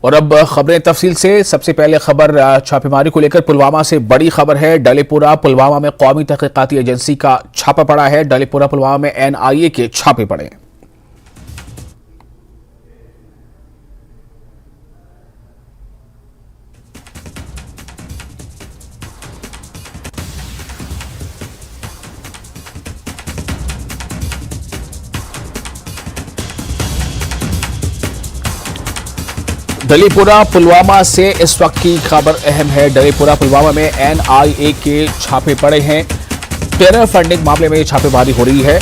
और अब खबरें तफसील से। सबसे पहले खबर छापेमारी को लेकर पुलवामा से बड़ी खबर है। डलीपुरा पुलवामा में कौमी तहकीकाती एजेंसी का छापा पड़ा है। डलीपुरा पुलवामा में एनआईए के छापे पड़े। डलीपुरा पुलवामा से इस वक्त की खबर अहम है। डलीपुरा पुलवामा में एनआईए के छापे पड़े हैं। टेरर फंडिंग मामले में छापेमारी हो रही है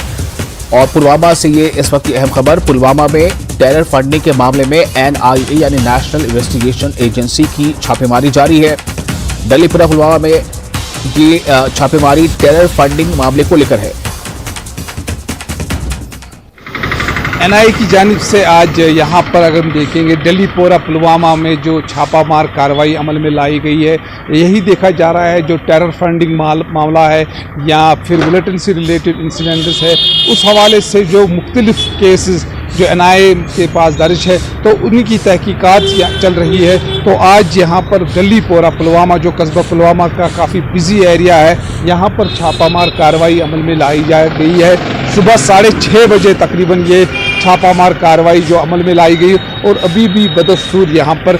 और पुलवामा से ये इस वक्त की अहम खबर। पुलवामा में टेरर फंडिंग के मामले में एनआईए यानी नेशनल इन्वेस्टिगेशन एजेंसी की छापेमारी जारी है। डलीपुरा पुलवामा में ये छापेमारी टेरर फंडिंग मामले को लेकर है। एनआईए की जानिब से आज यहाँ पर अगर हम देखेंगे डलीपोरा पुलवामा में जो छापामार कार्रवाई अमल में लाई गई है, यही देखा जा रहा है जो टेरर फंडिंग मामला है या फिर बुलेटिन से रिलेटेड इंसिडेंट्स है, उस हवाले से जो मुख्तलिफ केसेस जो एनआईए के पास दर्ज है तो उन्हीं की तहकीकात चल रही है। तो आज यहाँ पर डलीपोरा पुलवामा जो कस्बा पुलवामा का काफ़ी बिजी एरिया है, यहाँ पर छापामार कार्रवाई अमल में लाई जा गई है। सुबह 6:30 बजे तकरीबन ये छापामार कार्रवाई जो अमल में लाई गई और अभी भी बदस्तूर यहाँ पर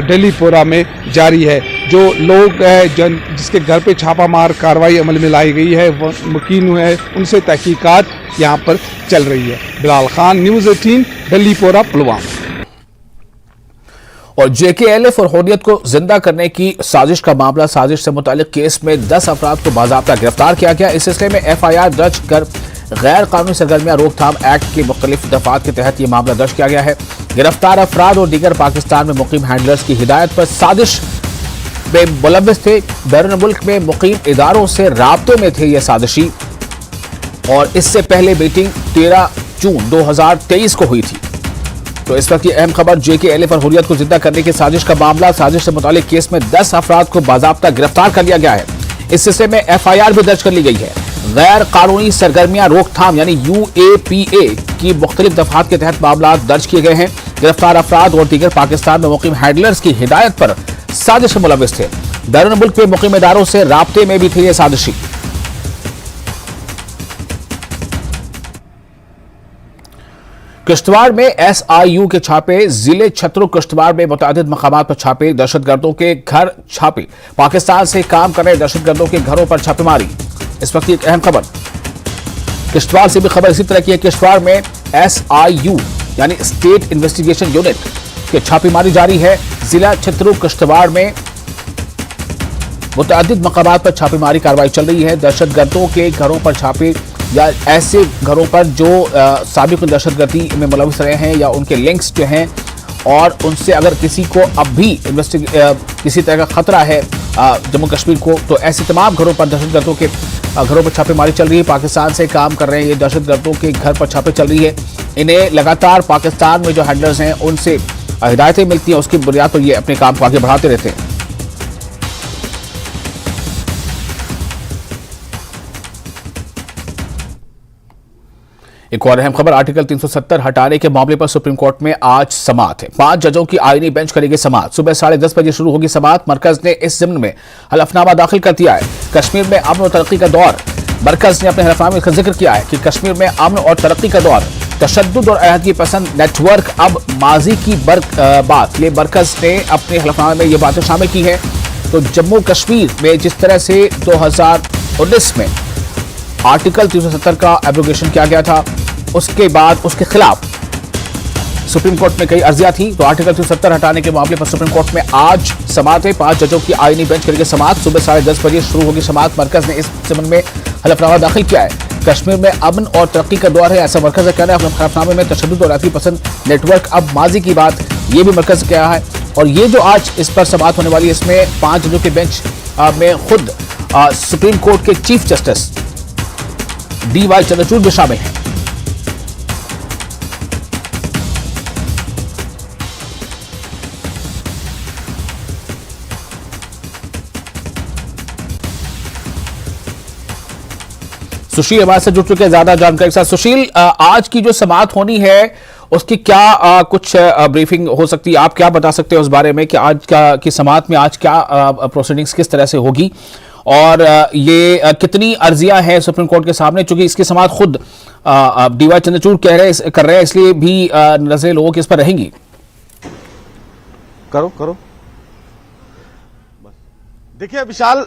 डलीपोरा में जारी है। जो लोग जिसके घर पे छापामार कार्रवाई अमल में लाई गई है वो मुकीम हुए हैं, उनसे तहकीकात यहाँ पर चल रही है। बिलाल खान, न्यूज़ 18, डलीपोरा पुलवामा। और जेकेएलएफ और हुर्रियत को जिंदा करने की साजिश का मामला। साजिश से मुतालिक केस में 10 अफराद को बाज़ाब्ता गिरफ्तार किया गया। इस सिलसिले में एफआईआर दर्ज कर गैर कानूनी सरगर्मियां रोकथाम एक्ट के मुख्तलिफ दफात के तहत यह मामला दर्ज किया गया है। गिरफ्तार अफराद और दीगर पाकिस्तान में मुकीम हैंडलर्स की हिदायत पर साजिश में मुलव्विस थे। बैरून मुल्क में मुकीम इदारों से राब्ते में थे ये साजिशी और इससे पहले मीटिंग 13 जून 2023 को हुई थी। तो इस वक्त की अहम खबर, जेकेएलएफ और हुर्रियत को जिंदा करने की साजिश का मामला। साजिश से मुतालिक केस में 10 अफराद को बाज़ाब्ता गिरफ्तार कर लिया गया है। इस सिलसिले में एफआईआर भी दर्ज कर ली गई है। गैर कानूनी सरगर्मियां रोकथाम यानी यूएपीए की मुख्तलिफ दफात के तहत मामला दर्ज किए गए हैं। गिरफ्तार अफराद और दीगर पाकिस्तान में मुकीम हैंडलर्स की हिदायत पर साजिश में मुलव्विस थे। बैरून मुल्क में मुकीम इदारों से राब्ते में भी थे ये साजिशी। किश्तवाड़ में एसआईयू के छापे। जिले छतरु किश्तवाड़ में मुतादिद मकामात पर छापे। दहशतगर्दों के घर छापे। पाकिस्तान से काम कर रहे दहशतगर्दों के घरों पर छापेमारी। इस वक्त की एक अहम खबर किश्तवाड़ से भी खबर इसी तरह की है। किश्तवाड़ में एसआईयू यानी स्टेट इन्वेस्टिगेशन यूनिट के छापेमारी जारी है। जिला छतरु किश्तवाड़ में मुतादिद मकामात पर छापेमारी कार्रवाई चल रही है। दहशतगर्दों के घरों पर छापे या ऐसे घरों पर जो साबिक दहशतगर्दी में मुलव्विस रहे हैं या उनके लिंक्स जो हैं और उनसे अगर किसी को अब भी किसी तरह का खतरा है जम्मू कश्मीर को, तो ऐसे तमाम घरों पर दहशतगर्दों के घरों पर छापेमारी चल रही है। पाकिस्तान से काम कर रहे हैं ये दहशतगर्दों के घर पर छापे चल रही है। इन्हें लगातार पाकिस्तान में जो हैंडलर्स हैं उनसे हिदायतें मिलती हैं, उसकी बुनियाद पर ये अपने काम को आगे बढ़ाते रहते हैं। एक और अहम खबर, आर्टिकल 370 हटाने के मामले पर सुप्रीम कोर्ट में आज समाअत है। 5 जजों की आईनी बेंच करेगी समाअत। सुबह 10:30 बजे शुरू होगी समाअत। मरकज ने इस जिम्न में हलफनामा दाखिल कर दिया है। कश्मीर में अमन और तरक्की का दौर। मरकज ने अपने हलफनामे का जिक्र किया है कि कश्मीर में अमन और तरक्की का दौर, तशद्दुद और अहदगी पसंद नेटवर्क अब माजी की बात। ये मरकज ने अपने हलफनामे में ये बातें शामिल की है। तो जम्मू कश्मीर में जिस तरह से 2019 में आर्टिकल 370 का एब्रोगेशन किया गया था, उसके बाद उसके खिलाफ सुप्रीम कोर्ट में कई अर्जियां थी। तो आर्टिकल 370 हटाने के मामले पर सुप्रीम कोर्ट में आज समाअत है। 5 जजों की आईनी बेंच करेगी समाअत। सुबह 10:30 बजे शुरू होगी समाअत। मरकज ने इस संबंध में हलफनामा दाखिल किया है। कश्मीर में अमन और तरक्की का दौर है, ऐसा मरकज का कहना है। अपने हलफनामे में तशद्दुद और अहदगी पसंद नेटवर्क अब माजी की बात, ये भी मरकज ने कहा है। और ये जो आज इस पर समाअत होने वाली है, इसमें 5 जजों के बेंच में खुद सुप्रीम कोर्ट के चीफ जस्टिस DY चंद्रचूड़ भी शामिल हैं। सुशील हमारे से जुड़ चुके हैं ज्यादा जानकारी के साथ। सुशील, आज की जो समाअत होनी है उसकी क्या कुछ ब्रीफिंग हो सकती है, आप क्या बता सकते हैं उस बारे में कि आज की समाअत में आज क्या प्रोसीडिंग्स किस तरह से होगी और ये कितनी अर्जियां हैं सुप्रीम कोर्ट के सामने, चूंकि इसकी समाअत खुद डीवाई चंद्रचूड़ कर रहे हैं, इसलिए भी नजरें लोगों की इस पर रहेंगी। करो देखिए विशाल,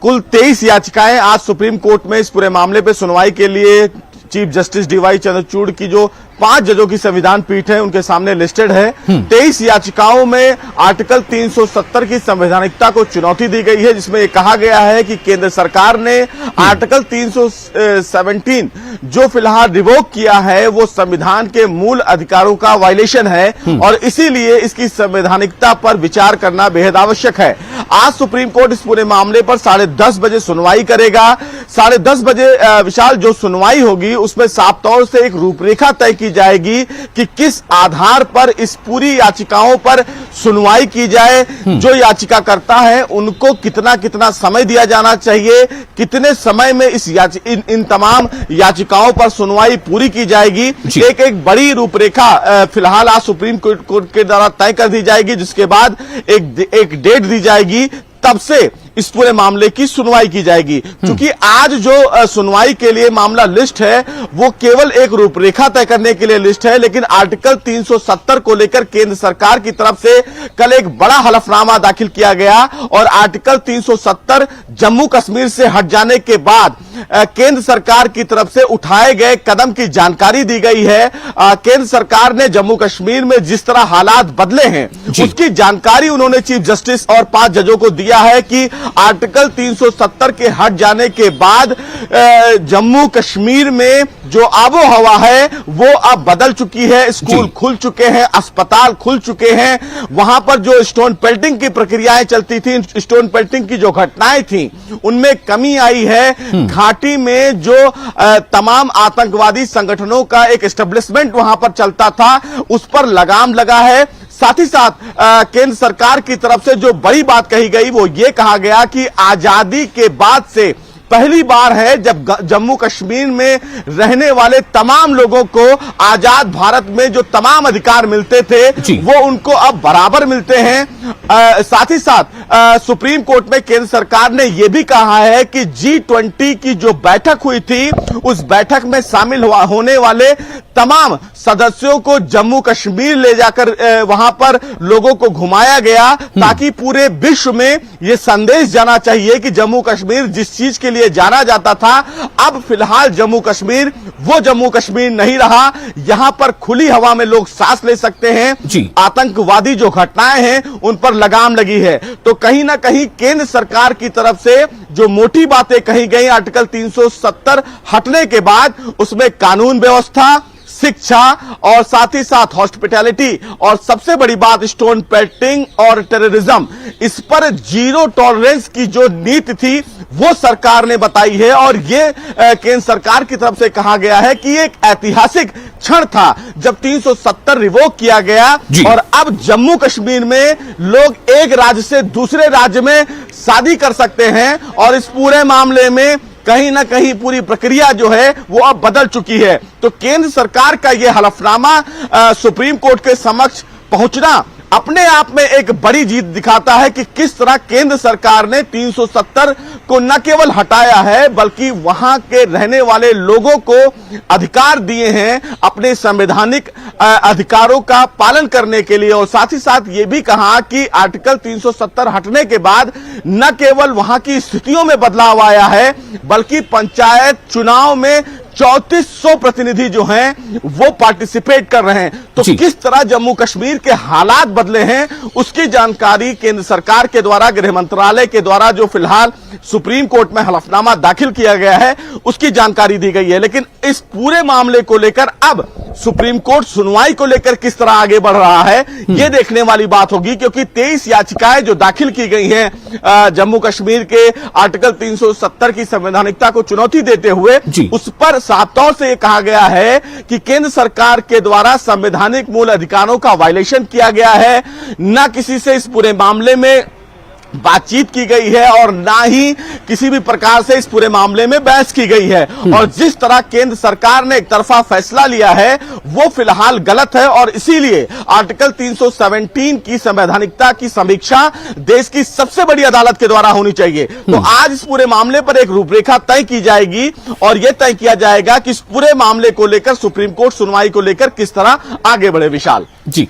कुल 23 याचिकाएं आज सुप्रीम कोर्ट में इस पूरे मामले पे सुनवाई के लिए चीफ जस्टिस डीवाई चंद्रचूड़ की जो 5 जजों की संविधान पीठ है उनके सामने लिस्टेड है। 23 याचिकाओं में आर्टिकल 370 की संवैधानिकता को चुनौती दी गई है, जिसमें यह कहा गया है कि केंद्र सरकार ने आर्टिकल 317 जो फिलहाल रिवोक किया है वो संविधान के मूल अधिकारों का वायलेशन है और इसीलिए इसकी संवैधानिकता पर विचार करना बेहद आवश्यक है। आज सुप्रीम कोर्ट इस पूरे मामले पर 10:30 बजे सुनवाई करेगा। 10:30 बजे विशाल जो सुनवाई होगी उसमें साफ तौर से एक रूपरेखा तय की जाएगी कि किस आधार पर इस पूरी याचिकाओं पर सुनवाई की जाए। जो याचिका करता है उनको कितना कितना समय दिया जाना चाहिए, कितने समय में इन तमाम याचिकाओं पर सुनवाई पूरी की जाएगी। एक बड़ी रूपरेखा फिलहाल आज सुप्रीम कोर्ट के द्वारा तय कर दी जाएगी, जिसके बाद एक डेट दी जाएगी, तब से इस पूरे मामले की सुनवाई की जाएगी। क्योंकि आज जो सुनवाई के लिए मामला लिस्ट है वो केवल एक रूपरेखा तय करने के लिए लिस्ट है, लेकिन आर्टिकल 370 को लेकर केंद्र सरकार की तरफ से कल एक बड़ा हलफनामा दाखिल किया गया और आर्टिकल 370 जम्मू कश्मीर से हट जाने के बाद केंद्र सरकार की तरफ से उठाए गए कदम की जानकारी दी गई है। केंद्र सरकार ने जम्मू कश्मीर में जिस तरह हालात बदले हैं उसकी जानकारी उन्होंने चीफ जस्टिस और 5 जजों को दिया है कि आर्टिकल 370 के हट जाने के बाद जम्मू कश्मीर में जो आबो हवा है वो अब बदल चुकी है। स्कूल खुल चुके हैं, अस्पताल खुल चुके हैं, वहां पर जो स्टोन पेल्टिंग की प्रक्रियाएं चलती थी, स्टोन पेल्टिंग की जो घटनाएं थी उनमें कमी आई है। घाटी में जो तमाम आतंकवादी संगठनों का एक एस्टेब्लिशमेंट वहां पर चलता था उस पर लगाम लगा है। साथ ही साथ केंद्र सरकार की तरफ से जो बड़ी बात कही गई वो ये कहा गया कि आजादी के बाद से पहली बार है जब जम्मू कश्मीर में रहने वाले तमाम लोगों को आजाद भारत में जो तमाम अधिकार मिलते थे वो उनको अब बराबर मिलते हैं। साथ ही साथ सुप्रीम कोर्ट में केंद्र सरकार ने यह भी कहा है कि G20 की जो बैठक हुई थी उस बैठक में शामिल होने वाले तमाम सदस्यों को जम्मू कश्मीर ले जाकर वहां पर लोगों को घुमाया गया ताकि पूरे विश्व में यह संदेश जाना चाहिए कि जम्मू कश्मीर जिस चीज के लिए जाना जाता था अब फिलहाल जम्मू कश्मीर वो जम्मू कश्मीर नहीं रहा। यहां पर खुली हवा में लोग सांस ले सकते हैं। आतंकवादी जो घटनाएं हैं उन पर लगाम लगी है। तो कहीं ना कहीं केंद्र सरकार की तरफ से जो मोटी बातें कही गई आर्टिकल 370 हटने के बाद उसमें कानून व्यवस्था, शिक्षा और साथ ही साथ हॉस्पिटैलिटी और सबसे बड़ी बात स्टोन पेल्टिंग और टेररिज्म, इस पर जीरो टॉलरेंस की जो नीति थी वो सरकार ने बताई है। और ये केंद्र सरकार की तरफ से कहा गया है कि एक ऐतिहासिक क्षण था जब 370 रिवोक किया गया और अब जम्मू कश्मीर में लोग एक राज्य से दूसरे राज्य में शादी कर सकते हैं और इस पूरे मामले में कहीं ना कहीं पूरी प्रक्रिया जो है वो अब बदल चुकी है। तो केंद्र सरकार का यह हलफनामा सुप्रीम कोर्ट के समक्ष पहुंचना अपने आप में एक बड़ी जीत दिखाता है कि किस तरह केंद्र सरकार ने 370 को न केवल हटाया है बल्कि वहां के रहने वाले लोगों को अधिकार दिए हैं अपने संवैधानिक अधिकारों का पालन करने के लिए। और साथ ही साथ ये भी कहा कि आर्टिकल 370 हटने के बाद न केवल वहां की स्थितियों में बदलाव आया है बल्कि पंचायत चुनाव में 3400 प्रतिनिधि जो हैं वो पार्टिसिपेट कर रहे हैं। तो किस तरह जम्मू कश्मीर के हालात बदले हैं उसकी जानकारी केंद्र सरकार के द्वारा, गृह मंत्रालय के द्वारा जो फिलहाल सुप्रीम कोर्ट में हलफनामा दाखिल किया गया है उसकी जानकारी दी गई है। लेकिन इस पूरे मामले को लेकर अब सुप्रीम कोर्ट सुनवाई को लेकर किस तरह आगे बढ़ रहा है यह देखने वाली बात होगी, क्योंकि 23 याचिकाएं जो दाखिल की गई हैं जम्मू कश्मीर के आर्टिकल 370 की संवैधानिकता को चुनौती देते हुए उस पर साफ तौर से यह कहा गया है कि केंद्र सरकार के द्वारा संवैधानिक मूल अधिकारों का वायलेशन किया गया है। न किसी से इस पूरे मामले में बातचीत की गई है और ना ही किसी भी प्रकार से इस पूरे मामले में बहस की गई है। और जिस तरह केंद्र सरकार ने एक तरफा फैसला लिया है वो फिलहाल गलत है और इसीलिए आर्टिकल 317 की संवैधानिकता की समीक्षा देश की सबसे बड़ी अदालत के द्वारा होनी चाहिए। तो आज इस पूरे मामले पर एक रूपरेखा तय की जाएगी और यह तय किया जाएगा कि इस पूरे मामले को लेकर सुप्रीम कोर्ट सुनवाई को लेकर किस तरह आगे बढ़े। विशाल जी,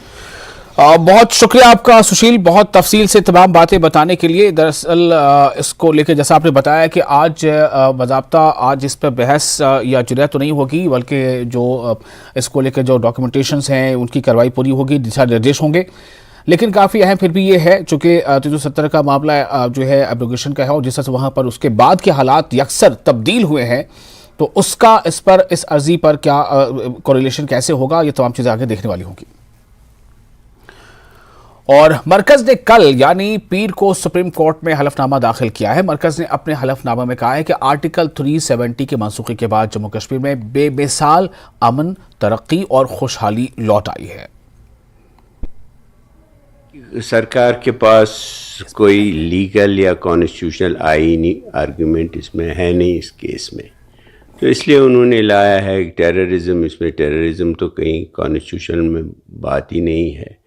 बहुत शुक्रिया आपका सुशील, बहुत तफसील से तमाम बातें बताने के लिए। दरअसल इसको लेकर जैसा आपने बताया कि आज बाज़ाब्ता आज इस पर बहस या जुर्या तो नहीं होगी, बल्कि जो इसको लेकर जो डॉक्यूमेंटेशंस हैं उनकी कार्रवाई पूरी होगी, दिशा निर्देश होंगे। लेकिन काफ़ी अहम फिर भी ये है चूँकि 370 का मामला जो है एब्रोगेशन का है और जिस तरह से वहाँ पर उसके बाद के हालात यकसर तब्दील हुए हैं, तो उसका इस अर्जी पर क्या कोरिलेशन कैसे होगा, ये तमाम चीज़ें आगे देखने वाली होंगी। और मरकज ने कल यानी पीर को सुप्रीम कोर्ट में हलफनामा दाखिल किया है। मरकज ने अपने हलफनामे में कहा है कि आर्टिकल 370 के मनसूखी के बाद जम्मू कश्मीर में बेमिसाल अमन, तरक्की और खुशहाली लौट आई है। सरकार के पास कोई लीगल या कॉन्स्टिट्यूशनल आईनी आर्गुमेंट इसमें है नहीं इस केस में, तो इसलिए उन्होंने लाया है टेररिज्म। इसमें टेररिज्म तो कहीं कॉन्स्टिट्यूशन में बात ही नहीं है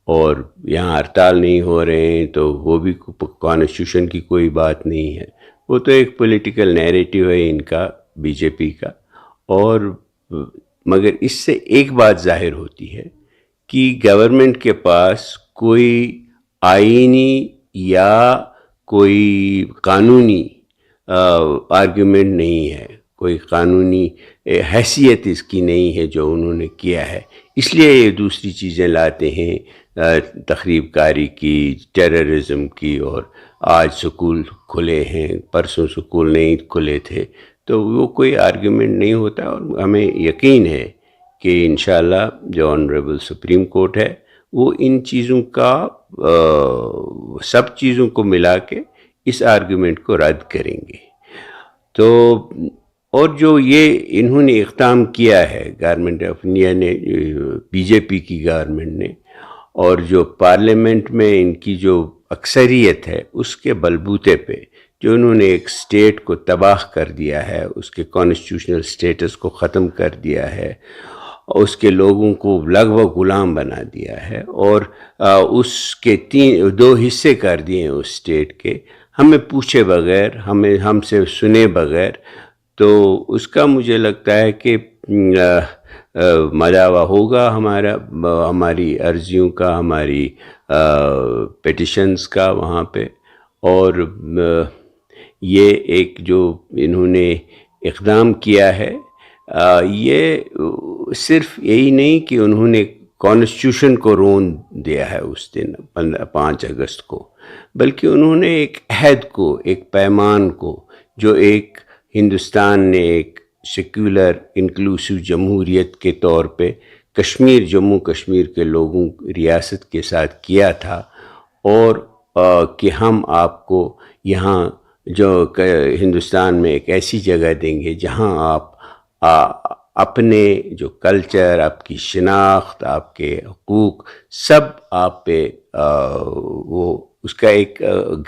और यहाँ हड़ताल नहीं हो रहे हैं तो वो भी कॉन्स्टिट्यूशन की कोई बात नहीं है। वो तो एक पॉलिटिकल नैरेटिव है इनका, बीजेपी का। और मगर इससे एक बात जाहिर होती है कि गवर्नमेंट के पास कोई आईनी या कोई कानूनी आर्गुमेंट नहीं है, कोई कानूनी हैसियत इसकी नहीं है जो उन्होंने किया है। इसलिए ये दूसरी चीज़ें लाते हैं, तखरीबकारी की, टेररिज्म की। और आज स्कूल खुले हैं, परसों स्कूल नहीं खुले थे, तो वो कोई आर्गुमेंट नहीं होता। और हमें यकीन है कि इंशाल्लाह जो ऑनरेबल सुप्रीम कोर्ट है वो इन चीज़ों का सब चीज़ों को मिला के इस आर्गुमेंट को रद्द करेंगे। तो और जो ये इन्होंने इक़दाम किया है गवर्नमेंट ऑफ इंडिया ने, बीजेपी की गवर्नमेंट ने, और जो पार्लियामेंट में इनकी जो अक्सरियत है उसके बलबूते पे जो उन्होंने एक स्टेट को तबाह कर दिया है, उसके कॉन्स्टिट्यूशनल स्टेटस को ख़त्म कर दिया है, उसके लोगों को लगभग गुलाम बना दिया है और उसके 2 हिस्से कर दिए हैं उस स्टेट के, हमें पूछे बगैर, हमसे सुने बगैर। तो उसका मुझे लगता है कि मदावा होगा हमारी अर्जियों का, हमारी पिटिशंस का वहाँ पे। और ये एक जो इन्होंने इक़दाम किया है, ये सिर्फ यही नहीं कि उन्होंने कॉन्स्टिट्यूशन को रोन दिया है उस दिन 5 अगस्त को, बल्कि उन्होंने एक अहद को, एक पैमान को, जो एक हिंदुस्तान ने एक सेक्युलर इंक्लूसिव जमहूरियत के तौर पे कश्मीर, जम्मू कश्मीर के लोगों रियासत के साथ किया था, और कि हम आपको यहाँ जो हिंदुस्तान में एक ऐसी जगह देंगे जहाँ आप अपने जो कल्चर, आपकी शिनाख्त, आपके हुकूक सब आप पे वो उसका एक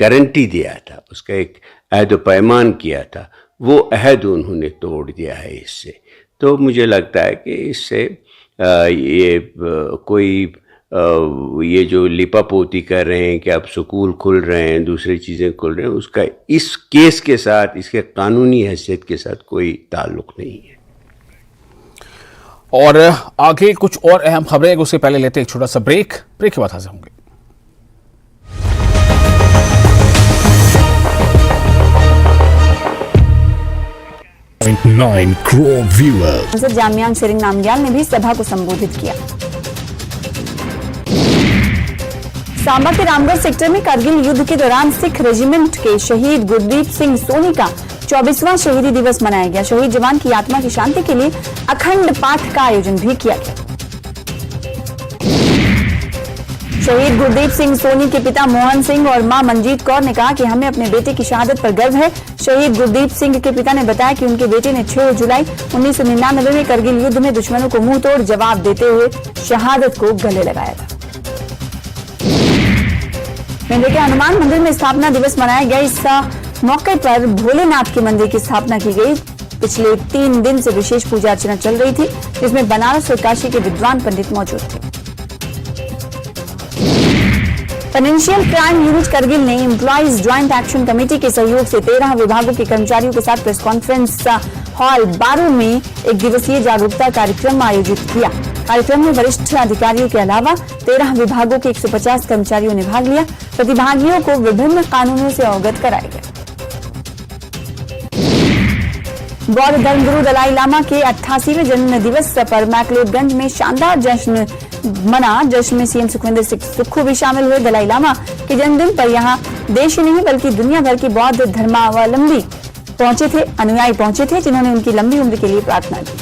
गारंटी दिया था, उसका एक अहद व पैमान किया था, वो अहद उन्होंने तोड़ दिया है इससे। तो मुझे लगता है कि इससे ये जो लिपापोती कर रहे हैं कि अब स्कूल खुल रहे हैं, दूसरी चीज़ें खुल रहे हैं, उसका इस केस के साथ, इसके कानूनी हैसियत के साथ कोई ताल्लुक़ नहीं है। और आगे कुछ और अहम खबरें, उससे पहले लेते हैं एक छोटा सा ब्रेक के बाद हाजिर होंगे। crore viewers. जामियांग सेरिंग नामग्याल ने भी सभा को संबोधित किया। सांबा के रामगढ़ सेक्टर में कारगिल युद्ध के दौरान सिख रेजिमेंट के शहीद गुरदीप सिंह सोनी का 24वां शहीदी दिवस मनाया गया। शहीद जवान की आत्मा की शांति के लिए अखंड पाठ का आयोजन भी किया गया। शहीद गुरदीप सिंह सोनी के पिता मोहन सिंह और मां मंजीत कौर ने कहा कि हमें अपने बेटे की शहादत पर गर्व है। शहीद गुरदीप सिंह के पिता ने बताया कि उनके बेटे ने 6 जुलाई 1999 में कारगिल युद्ध में दुश्मनों को मुंह तोड़ जवाब देते हुए शहादत को गले लगाया था। मेंढे के हनुमान मंदिर में स्थापना दिवस मनाया गया। इस मौके पर भोलेनाथ के मंदिर की स्थापना की गई। पिछले 3 दिन से विशेष पूजा अर्चना चल रही थी, जिसमें बनारस और काशी के विद्वान पंडित मौजूद थे। फाइनेंशियल क्राइम यूनिट करगिल ने एम्प्लॉइज ज्वाइंट एक्शन कमेटी के सहयोग से 13 विभागों के कर्मचारियों के साथ प्रेस कॉन्फ्रेंस हॉल 12 में एक दिवसीय जागरूकता कार्यक्रम आयोजित किया। कार्यक्रम में वरिष्ठ अधिकारियों के अलावा 13 विभागों के 150 कर्मचारियों ने भाग लिया। प्रतिभागियों को विभिन्न कानूनों से अवगत कराया गया। बौद्ध धर्मगुरु दलाई लामा के 88वें जन्म दिवस पर मैक्लोडगंज में शानदार जश्न मना। जश्न में सीएम सुखविंदर सिंह सुक्खू भी शामिल हुए। दलाई लामा के जन्मदिन पर यहां देश ही नहीं बल्कि दुनिया भर के बौद्ध धर्मावलंबी पहुंचे थे, अनुयायी पहुंचे थे, जिन्होंने उनकी लंबी उम्र के लिए प्रार्थना की।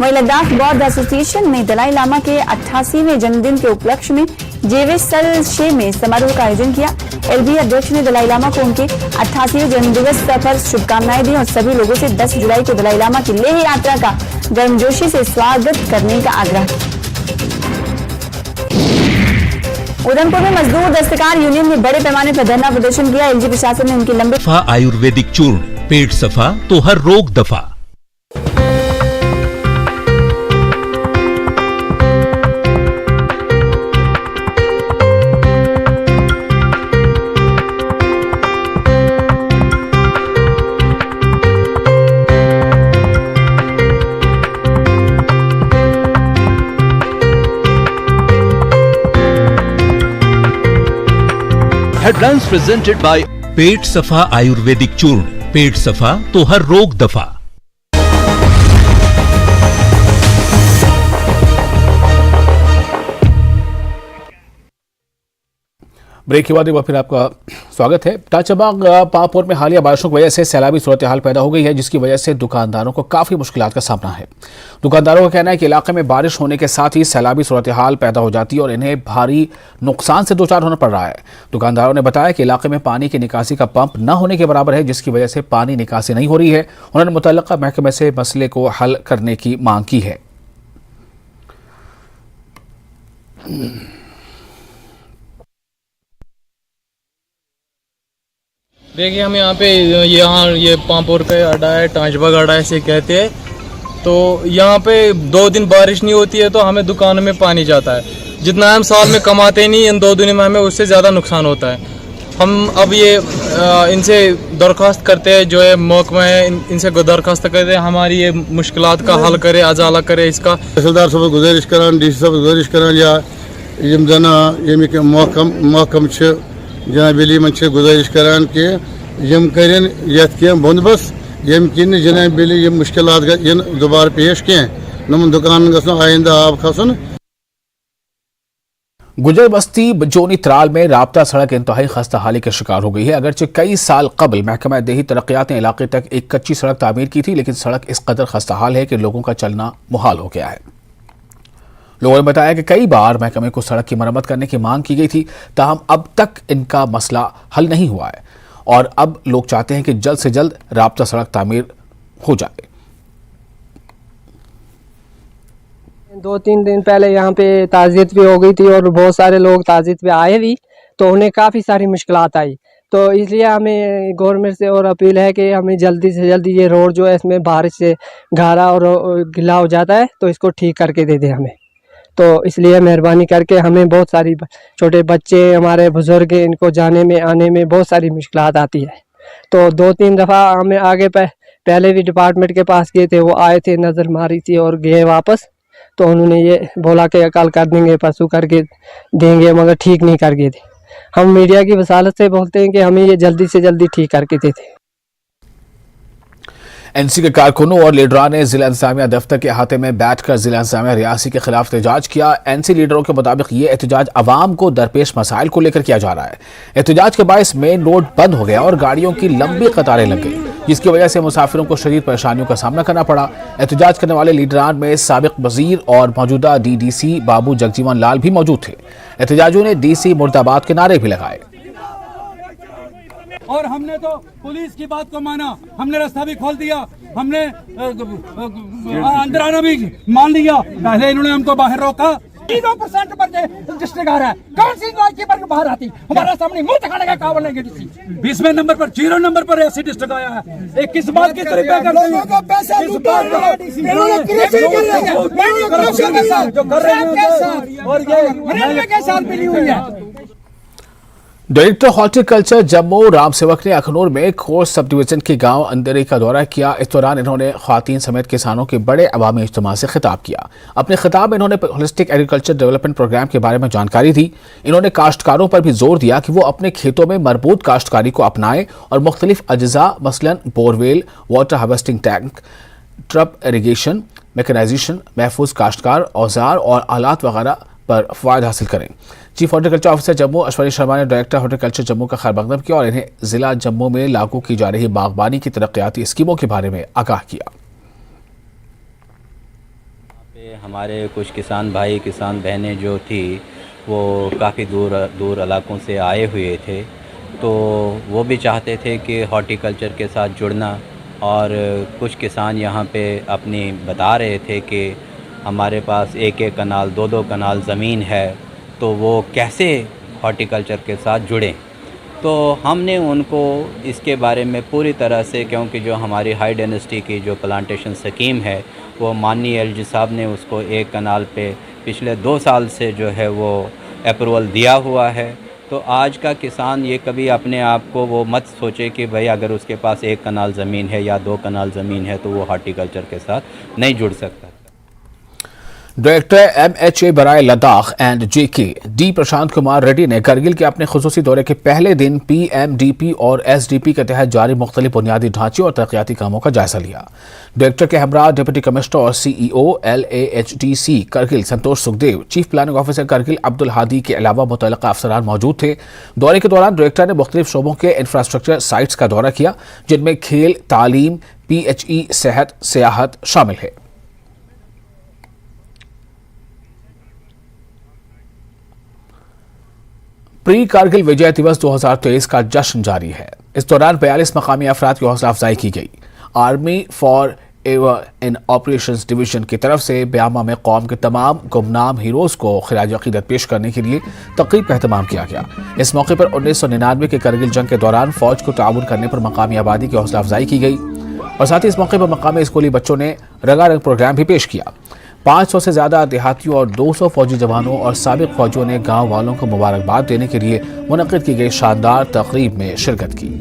वहीं लद्दाख बौद्ध एसोसिएशन ने दलाई लामा के 88वें जन्मदिन के उपलक्ष्य में जेवेसलशे में समारोह का आयोजन किया। एलबी अध्यक्ष ने दलाई लामा को उनके 88वें जन्मदिवस पर शुभकामनाएं दी और सभी लोगों से 10 जुलाई को दलाई लामा की लेह यात्रा का गर्मजोशी से स्वागत करने का आग्रह किया। उधमपुर में मजदूर दस्तकार यूनियन ने बड़े पैमाने पर धरना प्रदर्शन किया। एलजी प्रशासन ने उनकी लंबे सफा आयुर्वेदिक चूर्ण, पेट सफा तो हर रोग दफा। Headlines presented by पेट सफा आयुर्वेदिक चूर्ण, पेट सफा तो हर रोग दफा। ब्रेक के बाद एक बार फिर आपका स्वागत है। टाचबाग पापुर में हालिया बारिशों की वजह से सैलाबी सूरत हाल पैदा हो गई है, जिसकी वजह से दुकानदारों को काफी मुश्किलात का सामना है। दुकानदारों का कहना है कि इलाके में बारिश होने के साथ ही सैलाबी सूरत हाल पैदा हो जाती है और इन्हें भारी नुकसान से दो चार होना पड़ रहा है। दुकानदारों ने बताया कि इलाके में पानी की निकासी का पंप न होने के बराबर है, जिसकी वजह से पानी निकासी नहीं हो रही है। उन्होंने मुतल्लिका महकमे से मसले को हल करने की मांग की है। देखिए, हम यहाँ पे ये पांपोर का अड्डा है, टाचबाग अड्डा ऐसे कहते हैं। तो यहाँ पे 2 दिन बारिश नहीं होती है तो हमें दुकानों में पानी जाता है। जितना हम साल में कमाते नहीं, इन 2 दिनों में हमें उससे ज़्यादा नुकसान होता है। हम अब ये इनसे दरख्वास्त करते हैं, जो है महकमा है, इनसे दरख्वास्त करते हैं हमारी ये मुश्किलात का हल करे, अजाला करे इसका। तहसीलदार साहब गुजारिश करान, डीसी साहब गुजारिश करान, या यम जना यमिक महकम जनाब मन गुजारिश करान कि यम करें यथ कह बंदोबस्त यम किन जनाब बिली यम मुश्किलात दोबारा पेश कह नमन दुकान गो आइंदा आब खसन। गुजर बस्ती बजोनी त्राल में राब्ता सड़क इंतहाई खस्ता हाली के शिकार हो गई है। अगरचे कई साल कबल महकमा देही तरक्यात ने इलाके तक एक कच्ची सड़क तामीर की थी, लेकिन सड़क इस कदर खस्ता हाल है कि लोगों का चलना मुहाल हो गया है। लोगों ने बताया कि कई बार महकमे को सड़क की मरम्मत करने की मांग की गई थी, ताहम अब तक इनका मसला हल नहीं हुआ है और अब लोग चाहते हैं कि जल्द से जल्द राब्ता सड़क तामीर हो जाए। 2-3 दिन पहले यहाँ पे ताज़ियत भी हो गई थी और बहुत सारे लोग ताज़ियत पे आए भी, तो उन्हें काफ़ी सारी मुश्किलात आई। तो इसलिए हमें गवर्नमेंट से और अपील है कि हमें जल्दी से जल्दी ये रोड जो है इसमें बारिश से गारा और गिला हो जाता है, तो इसको ठीक करके दे दें हमें। तो इसलिए मेहरबानी करके, हमें बहुत सारी छोटे बच्चे, हमारे बुजुर्ग, इनको जाने में आने में बहुत सारी मुश्किलात आती है। तो 2-3 दफ़ा हमें आगे पहले भी डिपार्टमेंट के पास गए थे, वो आए थे, नज़र मारी थी और गए वापस। तो उन्होंने ये बोला कि कल कर देंगे, परसों करके देंगे, मगर ठीक नहीं करके दे। हम मीडिया की वसालत से बोलते हैं कि हमें ये जल्दी से जल्दी ठीक करके देते। एनसी के कारकुनों और लीडरान ने जिला इंतजामिया दफ्तर के अहाते में बैठकर जिला इंतजामिया रियासी के खिलाफ एहतजाज किया। एनसी लीडरों के मुताबिक ये एहतजाज अवाम को दरपेश मसाइल को लेकर किया जा रहा है। एहतजाज के बायस मेन रोड बंद हो गया और गाड़ियों की लंबी कतारें लग गई, जिसकी वजह से मुसाफिरों को शदीद परेशानियों का सामना करना पड़ा। एहतजाज करने वाले लीडरान में साबिक वजीर और मौजूदा DDC बाबू जगजीवन लाल भी मौजूद थे। एहतजाजियों ने DC मुर्दाबाद के नारे भी लगाए। और हमने तो पुलिस की बात को माना, हमने रास्ता भी खोल दिया, हमने अंदर आना भी मान लिया। पहले इन्होंने हमको बाहर रोका, 3% पर डिस्ट्रिक्ट आ रहा है। कौन सी कीपर बाहर आती हमारा सामने मुंह दिखाने का कावन है। 20वें नंबर पर 0 नंबर पर ऐसी डिस्ट्रिक्ट आया है। एक किस बात की तरफ कर रहे हैं पैसा लूटा जो कर रहे हैं और ये के साथ मिली हुई है। डायरेक्टर हॉर्टिकल्चर जम्मू राम सेवक ने अखनूर में खोस सब डिवीजन के गांव अंदरी का दौरा किया। इस दौरान इन्होंने ख्वातीन समेत किसानों के बड़े अवामी इज्तिमा से खिताब किया। अपने खिताब में इन्होंने होलिस्टिक एग्रीकल्चर डेवलपमेंट प्रोग्राम के बारे में जानकारी दी। इन्होंने काश्तकारों पर भी जोर दिया कि वो अपने खेतों में मरबूत काश्तकारी को अपनाएं और मुख्तलिफ अज्जा मसलन borewell, water harvesting tank, drip irrigation, mechanisation, महफूज काश्तकार औजार और आलात वगैरह पर फायदा हासिल करें। Chief horticulture officer Jammu Ashwani Sharma ने डायरेक्टर हॉर्टिकल्चर जम्मू का खैर मकदम किया और इन्हें जिला जम्मू में लागू की जा रही बागबानी की तरक्याती स्कीमों के बारे में आगाह किया। हमारे कुछ किसान भाई किसान बहनें जो थी वो काफ़ी दूर इलाकों से आए हुए थे, तो वो भी चाहते थे कि हॉर्टिकल्चर के साथ जुड़ना। और कुछ किसान यहाँ पे अपनी बता रहे थे कि हमारे पास 1-1 कनाल 2-2 कनाल ज़मीन है, तो वो कैसे हॉर्टिकल्चर के साथ जुड़ें। तो हमने उनको इसके बारे में पूरी तरह से, क्योंकि जो हमारी हाई डेंसिटी की जो प्लांटेशन स्कीम है वो माननीय एलजी साहब ने उसको 1 कनाल पे पिछले 2 साल से जो है वो अप्रूवल दिया हुआ है। तो आज का किसान ये कभी अपने आप को वो मत सोचे कि भाई अगर उसके पास 1 कनाल ज़मीन है या 2 कनाल ज़मीन है तो वो हॉर्टिकल्चर के साथ नहीं जुड़ सकता। डायरेक्टर MHA बराए Ladakh and JK D Prashant Kumar Reddy ने करगिल के अपने खुसूसी दौरे के पहले दिन PMDP और SDP के तहत जारी मुख्तलिफ बुनियादी ढांचे और तरक्याती कामों का जायजा लिया। डायरेक्टर के हमरा डिप्टी कमिश्नर और CEO LAHDC Kargil Santosh Sukhdev, chief planning officer Kargil Abdul Hadi के अलावा मुतल्लिका अफसरान मौजूद थे। दौरे के दौरान डायरेक्टर ने मुख्तलिफ शोबों के इंफ्रास्ट्रक्चर साइट्स का दौरा किया, जिनमें खेल, तालीम, PHE, सेहत, सियाहत शामिल है। प्री कारगिल विजय दिवस 2023 का जश्न जारी है। इस दौरान 42 मकामी अफराद की हौसला अफजाई की गई। Army for ever in operations division की तरफ से ब्यामा में कौम के तमाम गुमनाम हीरोज को खिराज अकीदत पेश करने के लिए तकरीब का एहतमाम किया गया। इस मौके पर 1999 के करगिल जंग के दौरान फौज को ताउन करने पर मकामी आबादी की हौसला अफजाई की गई और साथ ही इस मौके पर मकामी स्कूली बच्चों ने रंगारंग प्रोग्राम भी पेश किया। 500 से ज्यादा देहातियों और 200 फौजी जवानों और साबिक फौजियों ने गांव वालों को मुबारकबाद देने के लिए मुनक्किद की गई शानदार तकरीब में शिरकत की।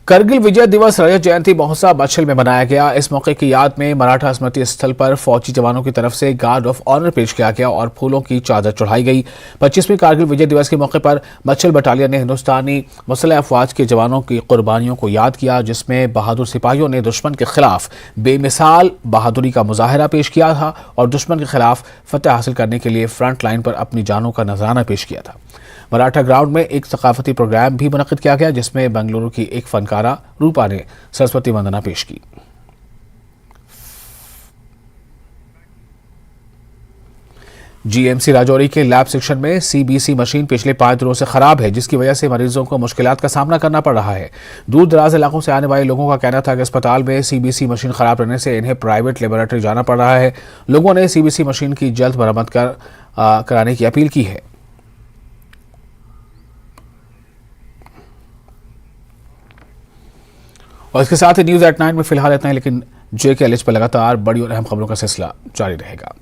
करगिल विजय दिवस रजत जयंती महोत्सव बछिल में मनाया गया। इस मौके की याद में मराठा स्मृति स्थल पर फौजी जवानों की तरफ से गार्ड ऑफ ऑनर पेश किया गया और फूलों की चादर चढ़ाई गई। 25वीं कारगिल विजय दिवस के मौके पर बछिल बटालियन ने हिंदुस्तानी मुसल्लह अफवाज के जवानों की कुर्बानियों को याद किया, जिसमें बहादुर सिपाहियों ने दुश्मन के खिलाफ बेमिसाल बहादुरी का मुजाहरा पेश किया था और दुश्मन के खिलाफ फतह हासिल करने के लिए फ्रंट लाइन पर अपनी जानों का नजराना पेश किया था। मराठा ग्राउंड में एक सकाफती प्रोग्राम भी मुनक्किद किया गया, जिसमें बेंगलुरु की एक फनकारा रूपा ने सरस्वती वंदना पेश की। GMC राजौरी के लैब सेक्शन में CBC मशीन पिछले 5 दिनों से खराब है, जिसकी वजह से मरीजों को मुश्किलात का सामना करना पड़ रहा है। दूर दराज इलाकों से आने वाले लोगों का कहना था कि अस्पताल में CBC मशीन खराब रहने से इन्हें प्राइवेट लेबोरेटरी जाना पड़ रहा है। लोगों ने CBC मशीन की जल्द मरम्मत कराने की अपील की है। और इसके साथ ही न्यूज़ एट 9 में फिलहाल इतना ही, लेकिन JK एलएच पर लगातार बड़ी और अहम खबरों का सिलसिला जारी रहेगा।